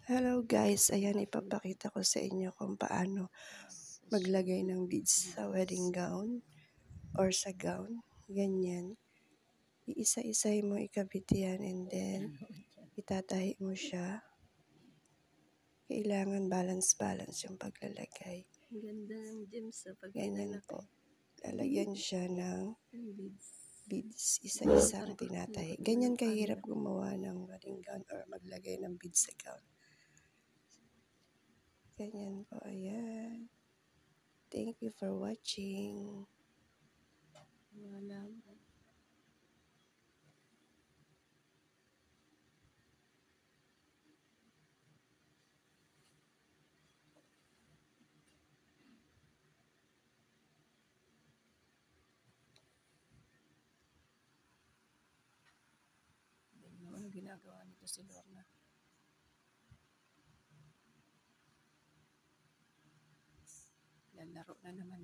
Hello guys, ayan ipapakita ko sa inyo kung paano maglagay ng beads sa wedding gown or sa gown. Ganyan. Iisa-isahin mo ikabit yan and then itatahi mo siya. Kailangan balance yung paglalagay. Ganda ng gems sa Ganyan paglalagay. po. Lalagyan siya ng Beads. isa-isang tinatahi. Ganyan kahirap gumawa ng wedding gown or maglagay ng beads sa gown. Ganyan po, ayan. Thank you for watching. Wala. Ano ginagawa nito si Lorna? Lalaro na naman.